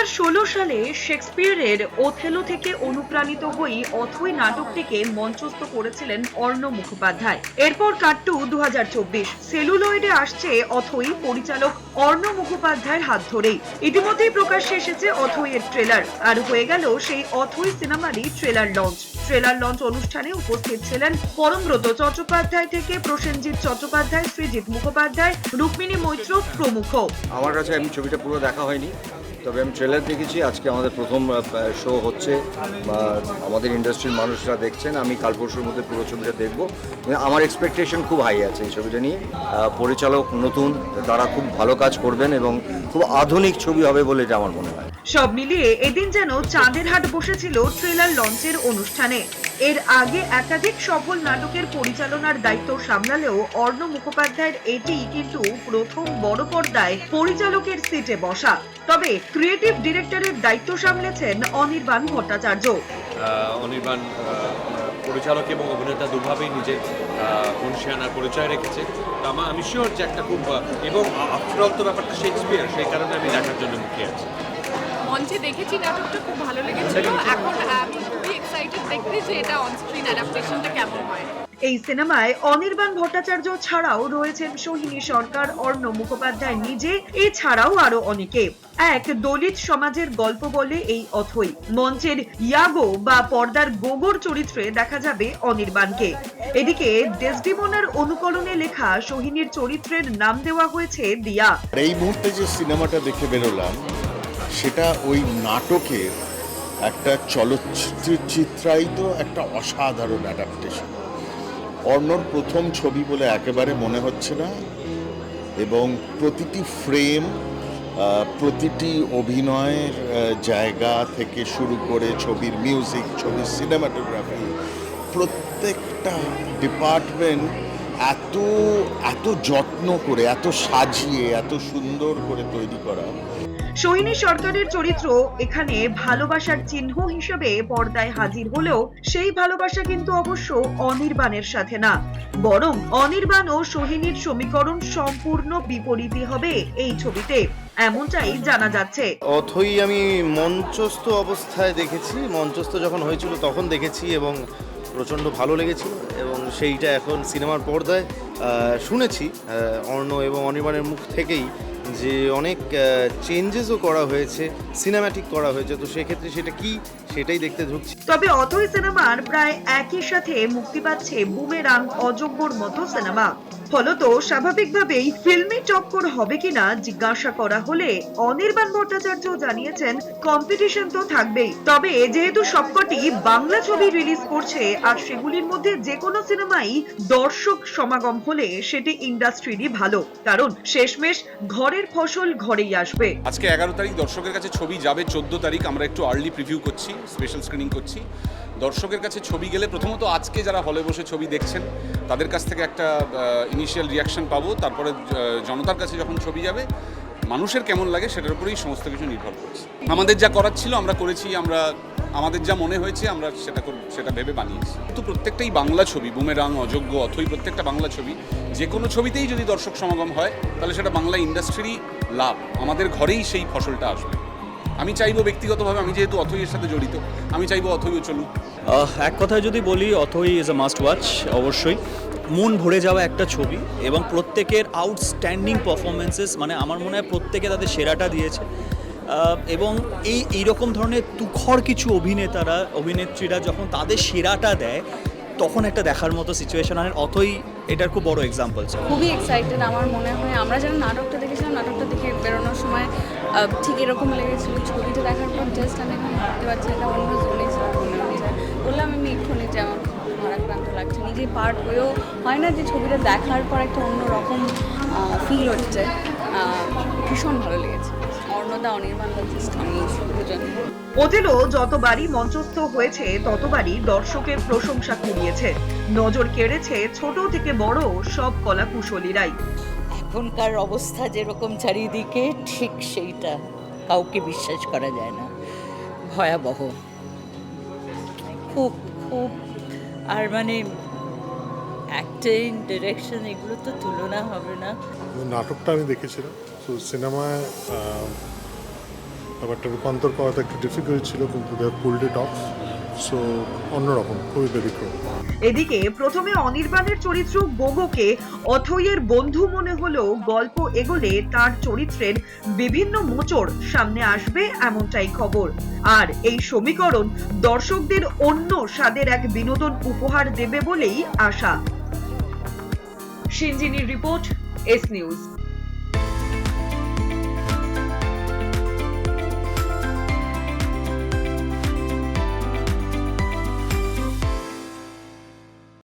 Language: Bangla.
2016 সালে শেক্সপিয়ারের ওথেলো থেকে অনুপ্রাণিত হয়ে অথৈ নাটকটিকে মঞ্চস্থ করেছিলেন অর্ণব মুখোপাধ্যায়। এরপর কাট্টু 2024 সেলুলয়েডে আসছে অথৈ পরিচালক অর্ণব মুখোপাধ্যায়ের হাত ধরেই। ইতিমধ্যেই প্রকাশ্যে এসেছে অথৈয়ের ট্রেলার, আর হয়ে গেল সেই অথৈ সিনেমারই ট্রেলার লঞ্চ অনুষ্ঠানে উপস্থিত ছিলেন পরমব্রত চট্টোপাধ্যায় থেকে প্রসেনজিৎ চট্টোপাধ্যায়, সৃজিত মুখোপাধ্যায়, রুক্মিণী মৈত্র প্রমুখ। আমার কাছে আমি ছবিটা পুরো দেখা হয়নি, তবে আমি ট্রেলার দেখেছি। আজকে আমাদের প্রথম শো হচ্ছে বা আমাদের ইন্ডাস্ট্রির মানুষরা দেখছেন। আমি কাল পরশুর মধ্যে পুরো ছবিটা দেখব। আমার এক্সপেকটেশন খুব হাই আছে এই ছবিটা নিয়ে। পরিচালক নতুন, তারা খুব ভালো কাজ করবেন এবং খুব আধুনিক ছবি হবে বলে এটা আমার মনে হয়। সব মিলিয়ে এদিন যেন চাঁদের হাট বসেছিল ট্রেলার লঞ্চের অনুষ্ঠানে। এর আগে একাধিক সফল নাটকের পরিচালনার দায়িত্ব সামলালেও অর্ণব মুখোপাধ্যায়ের এটি কিন্তু প্রথম বড় পর্দায় পরিচালকের সিটে বসা। তবে ক্রিয়েটিভ ডিরেক্টরের দায়িত্ব সামলেছেন অনির্বাণ ভট্টাচার্য। অনির্বাণ পরিচালক এবং অভিনেতা দুভাবেই নিজের অনুশীলনার পরিচয় রেখেছে। তো আমি শিওর যে একটা খুব এবং আফটার অল তো ব্যাপারটা শেক্সপিয়ার, সেই কারণে আমি দেখার জন্য মুখিয়ে আছি। মঞ্চে দেখেছি, নাটকটা খুব ভালো লেগেছিল। এখন আমি খুবই এক্সাইটেড দেখতে যে এটা অন স্ক্রিন অ্যাডাপ্টেশনটা কেমন হয়। এই সিনেমায় অনির্বাণ ভট্টাচার্য ছাড়াও রয়েছেন সোহিনী সরকার, অর্ণব মুখোপাধ্যায় নিজে, এছাড়াও আরো অনেকে। এক দলিত সমাজের গল্প বলে এই অথৈ। মঞ্চের ইয়াগো বা পর্দার গোগর চরিত্রে দেখা যাবে অনির্বাণকে। এদিকে ডেসডিমোনার অনুকরণে লেখা সোহিনীর চরিত্রের নাম দেওয়া হয়েছে দিয়া। এই মুহূর্তে যে সিনেমাটা দেখে বেরোলাম সেটা ওই নাটকের একটা চলচ্চিত্রায়িত একটা অসাধারণ অ্যাডাপ্টেশন। অর্ণর প্রথম ছবি বলে একেবারে মনে হচ্ছে না, এবং প্রতিটি ফ্রেম, প্রতিটি অভিনয়ের জায়গা থেকে শুরু করে ছবির মিউজিক, ছবির সিনেমাটোগ্রাফি, প্রত্যেকটা ডিপার্টমেন্ট এত এত যত্ন করে, এত সাজিয়ে, এত সুন্দর করে তৈরি করা। সোহিনী সরকারের চরিত্র এখানে ভালোবাসার চিহ্ন হিসেবে পর্দায় হাজির হলেও সেই ভালোবাসা কিন্তু অবশ্য অনির্বাণের সাথে না, বরং অনির্বাণ ও সোহিনীর সমীকরণ সম্পূর্ণ বিপরীতই হবে এই ছবিতে, এমনটাই জানা যাচ্ছে। অথৈ আমি মঞ্চস্থ অবস্থায় দেখেছি, মঞ্চস্থ যখন হয়েছিল তখন দেখেছি এবং প্রচণ্ড ভালো লেগেছিল, এবং সেইটা এখন সিনেমার পর্দায় শুনেছি অর্ণব এবং অনির্বাণের মুখ থেকেই যে অনেক চেঞ্জেসও করা হয়েছে, সিনেম্যাটিক করা হয়েছে। তো সেক্ষেত্রে সেটা কি, সেটাই দেখতে ঢুকছি। তবে অথৈ সিনেমার প্রায় একই সাথে মুক্তি পাচ্ছে বুমেরাং, অযোগ্যর মতো সিনেমা। ফলত স্বাভাবিকভাবেই ফিল্মি টক্কর হবে কিনা জিজ্ঞাসা করা হলে অনির্বাণ ভট্টাচার্য জানিয়েছেন কম্পিটিশন তো থাকবেই, তবে যেহেতু সবকটি বাংলা ছবি রিলিজ করছে আর সেগুলির মধ্যে যে কোনো সিনেমাই দর্শক সমাগম হলে সেটি ইন্ডাস্ট্রিরই ভালো, কারণ শেষমেশ ঘরের ফসল ঘরেই আসবে। আজকে 11 তারিখ দর্শকের কাছে ছবি যাবে, 14 তারিখ আমরা একটু আর্লি প্রিভিউ করছি, স্পেশাল স্ক্রিনিং করছি। দর্শকের কাছে ছবি গেলে প্রথমত আজকে যারা হলে বসে ছবি দেখছেন তাদের কাছ থেকে একটা ইনিশিয়াল রিয়াকশন পাবো, তারপরে জনতার কাছে যখন ছবি যাবে মানুষের কেমন লাগে সেটার উপরেই সমস্ত কিছু নির্ভর করছে। আমাদের যা করার ছিল আমরা করেছি, আমাদের যা মনে হয়েছে আমরা সেটা ভেবে বানিয়েছি। কিন্তু প্রত্যেকটাই বাংলা ছবি, বুমেরাং, অযোগ্য, অথৈ প্রত্যেকটা বাংলা ছবি। যে কোনো ছবিতেই যদি দর্শক সমাগম হয় তাহলে সেটা বাংলা ইন্ডাস্ট্রিরই লাভ, আমাদের ঘরেই সেই ফসলটা আসবে। আমি চাইবো ব্যক্তিগতভাবে, আমি যেহেতু অথৈয়ের সাথে জড়িত, আমি চাইবো অথৈও চলুক। এক কথায় যদি বলি, অথৈ ইজ আ মাস্ট ওয়াচ। অবশ্যই মন ভরে যাওয়া একটা ছবি এবং প্রত্যেকের আউটস্ট্যান্ডিং পারফরমেন্সেস, মানে আমার মনে হয় প্রত্যেকে তাদের সেরাটা দিয়েছে। এবং এইরকম ধরনের তুখর কিছু অভিনেত্রীরা যখন তাদের সেরাটা দেয় তখন একটা দেখার মতো সিচুয়েশন হয়। অথৈ এটার খুব বড় এক্সাম্পল। খুবই এক্সাইটেড। আমার মনে হয় আমরা যেন নাটকটা দেখেছিলাম, নাটকটা দেখে বেরোনোর সময় ঠিক এরকম লেগেছিল। ছবিটা দেখার পর জাস্ট আমি এখন ভাবতে পারছি এটা অন্য জোনে ছিল মনে হচ্ছে। বললাম আমি এক্ষুনি যে আমার ভারাক্রান্ত লাগছে, নিজে পার্ট হয়েও হয় না যে ছবিটা দেখার পর একটা অন্যরকম ফিল হচ্ছে। ভীষণ ভালো লেগেছে। অর্ণদা, অনির্বাণ, আমি দুজনে। ওথেলো যতবারই মঞ্চস্থ হয়েছে ততবারই দর্শকের প্রশংসা কুড়িয়েছে, নজর কেড়েছে ছোট থেকে বড় সব কলা কুশলীরাই। এখনকার অবস্থা যেরকম চারিদিকে, ঠিক সেইটা কাউকে বিশ্বাস করা যায় না, ভয়াবহ, খুব খুব। আর মানে অ্যাক্টিং, ডিরেকশন, এগুলো তো তুলনা হবে না। নাটকটা আমি দেখেছিলাম, তো সিনেমায় ব্যাপারটা রূপান্তর করাটা একটু ডিফিকাল্ট ছিল, কিন্তু দে পুলড ইট অফ। সো অন্যরকম, খুবই ব্যতিক্রম। এদিকে প্রথমে অনির্বাণের চরিত্র গোগোকে অথৈয়ের বন্ধু মনে হলেও গল্প এগোলে তার চরিত্রের বিভিন্ন মোচড় সামনে আসবে এমনটাই খবর। আর এই সমীকরণ দর্শকদের অন্য স্বাদের এক বিনোদন উপহার দেবে বলেই আশা। সিনজিনির রিপোর্ট, এস নিউজ।